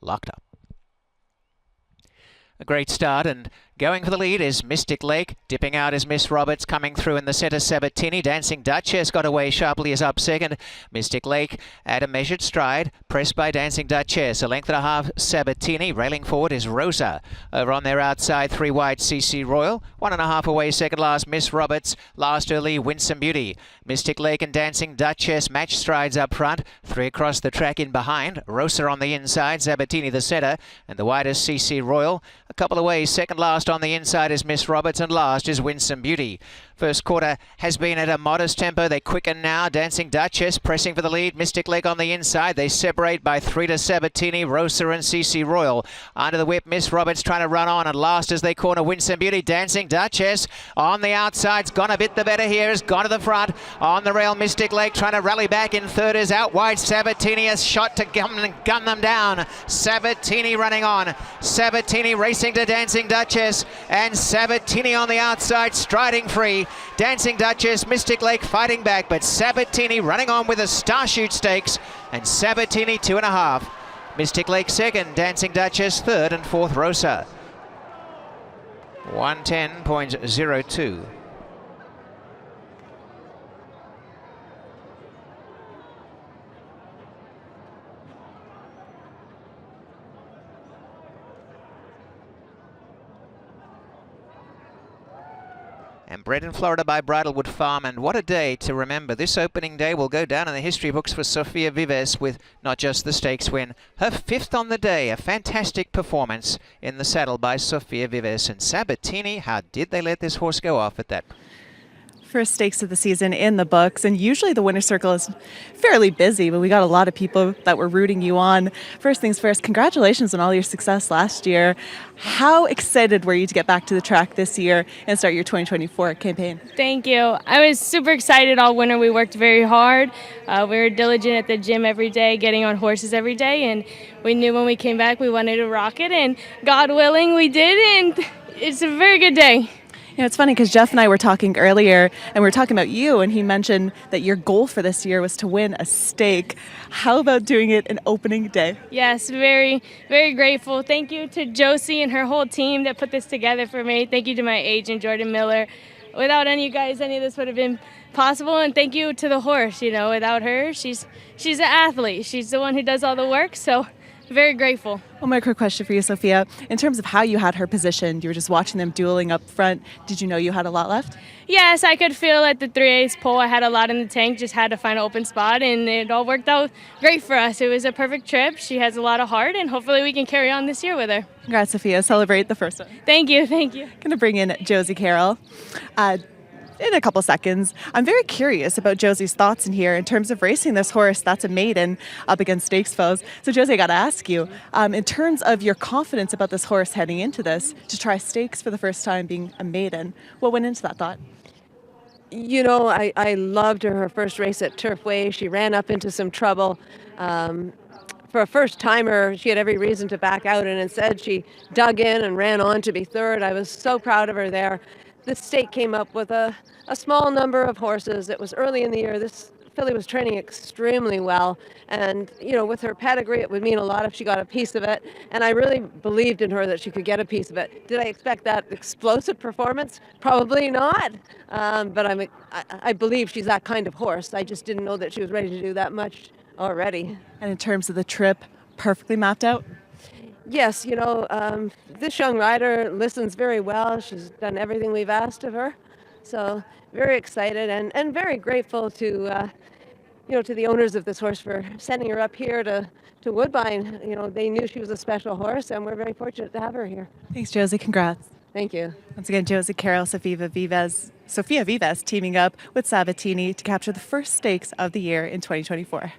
locked up. A great start, and going for the lead is Mystic Lake. Dipping out is Miss Roberts. Coming through in the centre, Sabatini. Dancing Duchess got away sharply, is up second. Mystic Lake at a measured stride, pressed by Dancing Duchess. A length and a half, Sabatini. Railing forward is Rosa. Over on their outside, 3 wide, CC Royal. 1.5 away, second last, Miss Roberts. Last early, Winsome Beauty. Mystic Lake and Dancing Duchess match strides up front. 3 across the track in behind. Rosa on the inside, Sabatini the centre, and the widest, CC Royal. A couple away, second last on the inside is Miss Roberts, and last is Winsome Beauty. First quarter has been at a modest tempo. They quicken now. Dancing Duchess pressing for the lead. Mystic Lake on the inside. They separate by 3 to Sabatini, Rosa and CC Royal. Under the whip, Miss Roberts trying to run on, and last as they corner Winsome Beauty. Dancing Duchess on the outside's gone a bit the better here. Has gone to the front. On the rail, Mystic Lake trying to rally back in third is out wide. Sabatini has shot to gun them down. Sabatini running on. Sabatini racing to Dancing Duchess, and Sabatini on the outside striding free. Dancing Duchess, Mystic Lake fighting back, but Sabatini running on with a Starshoot Stakes, and Sabatini 2.5. Mystic Lake second, Dancing Duchess third, and fourth Rosa. 110.02. And bred in Florida by Bridlewood Farm, and what a day to remember. This opening day will go down in the history books for Sofia Vives with not just the stakes win, her 5th on the day. A fantastic performance in the saddle by Sofia Vives. And Sabatini, how did they let this horse go off at that? First stakes of the season in the books, and usually the winner's circle is fairly busy, but we got a lot of people that were rooting you on. First things first, congratulations on all your success last year. How excited were you to get back to the track this year and start your 2024 campaign? Thank you. I was super excited all winter. We worked very hard. We were diligent at the gym every day, getting on horses every day, and we knew when we came back we wanted to rock it, and God willing we did, and it's a very good day. You know, it's funny because Jeff and I were talking earlier, and we were talking about you, and he mentioned that your goal for this year was to win a stake. How about doing it an opening day? Yes, very, very grateful. Thank you to Josie and her whole team that put this together for me. Thank you to my agent, Jordan Miller. Without any of you guys, any of this would have been possible, and thank you to the horse. You know, without her, she's an athlete. She's the one who does all the work, so very grateful. One more quick question for you, Sophia. In terms of how you had her positioned, you were just watching them dueling up front. Did you know you had a lot left? Yes, I could feel at the 3/8 pole I had a lot in the tank, just had to find an open spot, and it all worked out great for us. It was a perfect trip. She has a lot of heart, and hopefully we can carry on this year with her. Congrats, Sophia. Celebrate the first one. Thank you, thank you. Going to bring in Josie Carroll. In a couple seconds. I'm very curious about Josie's thoughts in here in terms of racing this horse that's a maiden up against stakes foes. So Josie, I got to ask you, in terms of your confidence about this horse heading into this, to try stakes for the first time being a maiden, what went into that thought? You know, I loved her first race at Turfway. She ran up into some trouble. For a first-timer, she had every reason to back out, and instead she dug in and ran on to be third. I was so proud of her there. The stake came up with a small number of horses. It was early in the year. This filly was training extremely well, and you know, with her pedigree, it would mean a lot if she got a piece of it, and I really believed in her that she could get a piece of it. Did I expect that explosive performance? Probably not, but I believe she's that kind of horse. I just didn't know that she was ready to do that much already. And in terms of the trip, perfectly mapped out? Yes, you know, this young rider listens very well. She's done everything we've asked of her. So very excited and very grateful to, you know, to the owners of this horse for sending her up here to Woodbine. You know, they knew she was a special horse, and we're very fortunate to have her here. Thanks, Josie. Congrats. Thank you. Once again, Josie Carroll, Sofia Vives teaming up with Sabatini to capture the first stakes of the year in 2024.